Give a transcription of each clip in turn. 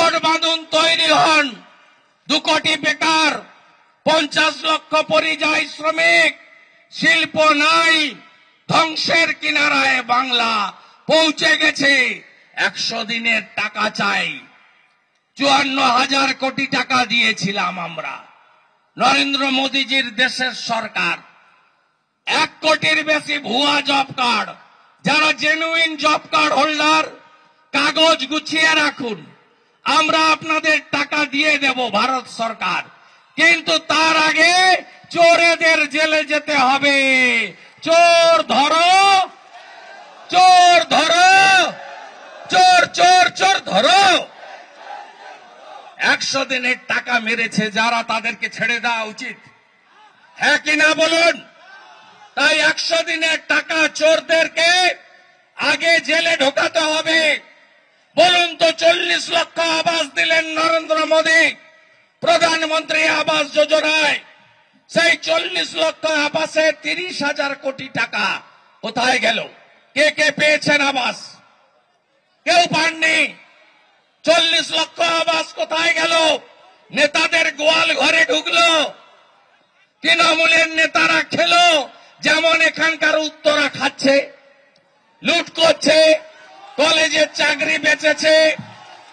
জোট বাঁধুন, তৈরি হন। 2 কোটি বেকার, 50 লক্ষ পরিযায়ী শ্রমিক, শিল্প নাই, ধ্বংসের কিনারায় বাংলা পৌঁছে গেছে। 100 দিনের টাকা চাই। 54,000 কোটি টাকা দিয়েছিলাম আমরা। নরেন্দ্র মোদীজির দেশের সরকার 1 কোটির বেশি ভুয়া জব কার্ড। যারা জেনুইন জব কার্ড হোল্ডার, কাগজ গুছিয়ে রাখুন, আমরা আপনাদের টাকা দিয়ে দেব ভারত সরকার। কিন্তু তার আগে চোরেদের জেলে যেতে হবে। চোর ধরো, চোর ধরো, চোর চোর চোর ধরো। 100 দিনের টাকা মেরেছে যারা, তাদেরকে ছেড়ে দেওয়া উচিত, হ্যাঁ কিনা বলুন? তাই 100 দিনের টাকা চোরদেরকে আগে জেলে ঢোকাতে হবে। বলুন তো, 40 লক্ষ আবাস দিলেন নরেন্দ্র মোদী প্রধানমন্ত্রী আবাস যোজনায়। সেই 40 লক্ষ আবাসে 30,000 কোটি টাকা কোথায় গেল? কে কে পেয়েছেন আবাস? কেউ পাননি। 40 লক্ষ আবাস কোথায় গেল? নেতাদের গোয়াল ঘরে ঢুকলো, তৃণমূলের নেতারা খেলো। যেমন এখানকার উত্তরা খাচ্ছে, লুট করছে, কলেজের চাকরি বেচেছে,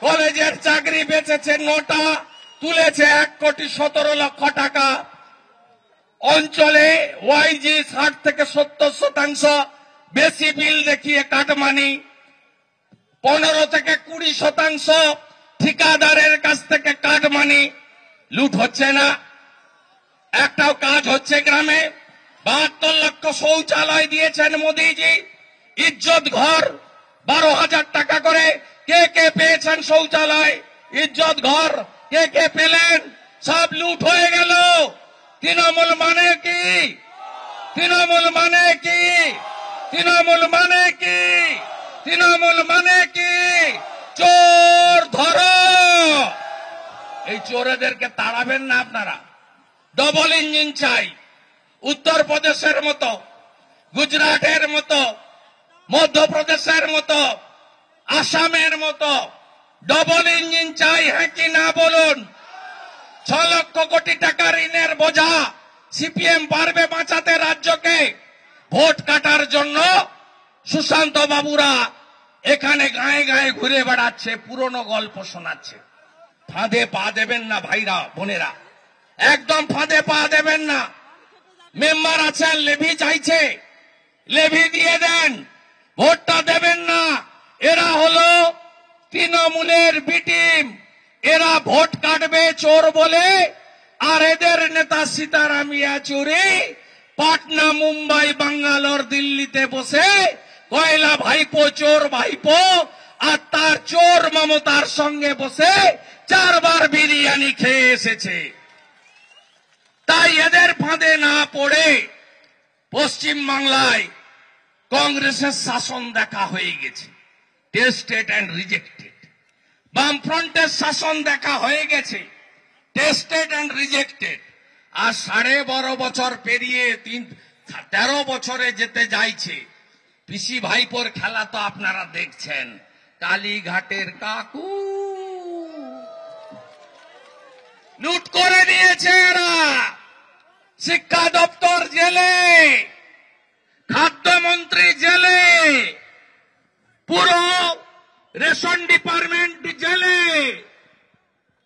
কলেজের চাকরি বেচেছে 9টা, তুলেছে 1 কোটি 17 লক্ষ টাকা। অঞ্চলে ওয়াইজি 60 থেকে 70% বেশি বিল দেখিয়ে কাটমানি, 15 থেকে 20% ঠিকাদারের কাছ থেকে কাটমানি। লুট হচ্ছে না, একটাও কাজ হচ্ছে গ্রামে। 72 লক্ষ শৌচালয় দিয়েছেন মোদীজি। ইজ্জত ঘর 12,000 টাকা করে। কে কে পেয়েছেন শৌচালয়, ইজ্জত ঘর? কে কে পেলেন? সব লুট হয়ে গেল। তৃণমূল মানে কি? তৃণমূল মানে কি? তৃণমূল মানে কি? তৃণমূল মানে কি? চোর ধরো। এই চোরেদেরকে তাড়াবেন না আপনারা। ডবল ইঞ্জিন চাই। উত্তরপ্রদেশের মতো, গুজরাটের মতো, মধ্যপ্রদেশের মতো, আসামের মতো ডবল ইঞ্জিন চাই, হ্যাঁ কি না বলুন? 6 লক্ষ কোটি টাকা ঋণের বোঝা সিপিএম পারবে বাঁচাতে রাজ্যকে? ভোট কাটার জন্য সুশান্ত বাবুরা এখানে গায়ে গায়ে ঘুরে বেড়াচ্ছে, পুরনো গল্প শোনাচ্ছে। ফাঁদে পা দেবেন না ভাইরা বোনেরা, একদম ফাঁদে পা দেবেন না। মেম্বার আছেন, লেভি চাইছে, লেভি দিয়ে দেন, ভোটটা দেবেন না। এরা হলো তৃণমূলের বি টিম। এরা ভোট কাটবে চোর বলে, আর এদের নেতা সীতারাম ইয়েচুরি পাটনা, মুম্বাই, বাঙ্গালোর, দিল্লিতে বসে কয়লা ভাইপো, চোর ভাইপো আর তার চোর মমতার সঙ্গে বসে 4 বার বিরিয়ানি খেয়ে এসেছে। তাই এদের ফাঁদে না পড়ে পশ্চিম বাংলায় কংগ্রেসের শাসন দেখা হয়ে গেছে, টেস্টেড অ্যান্ড রিজেক্টেড। বামফ্রন্টের শাসন দেখা হয়ে গেছে, টেস্টেড অ্যান্ড রিজেক্টেড। আর 12.5 বছর পেরিয়ে 13 বছরে যেতে যাইছে। পিসি ভাইপোর খেলা তো আপনারা দেখছেন। কালীঘাটের কাকু লুট করে দিয়েছে এরা। শিক্ষা দপ্তর জেলে, খাদ্যমন্ত্রী জেলে, পুরো রেশন ডিপার্টমেন্ট জেলে।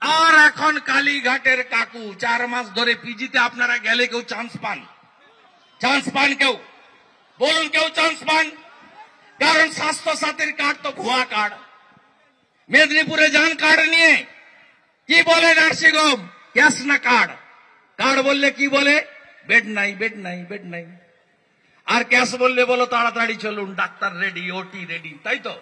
আর এখন কালীঘাটের কাকু 4 মাস ধরে পিজিতে আপনারা গেলে কেউ চান্স পান? চান্স পান কেউ? বলুন, কেউ চান্স পান? কারণ স্বাস্থ্য সাথীর কার্ড তো ভুয়া কার্ড। মেদিনীপুরে যান কার্ড নিয়ে, কি বলে নার্সিং হোম? ক্যাশ না কার্ড? কার্ড বললে কি বলে? বেড নাই, বেড নাই, বেড নাই। আর ক্যাশ বললে বলো তাড়াতাড়ি চলুন, ডাক্তার রেডি, ওটি রেডি, তাই তো?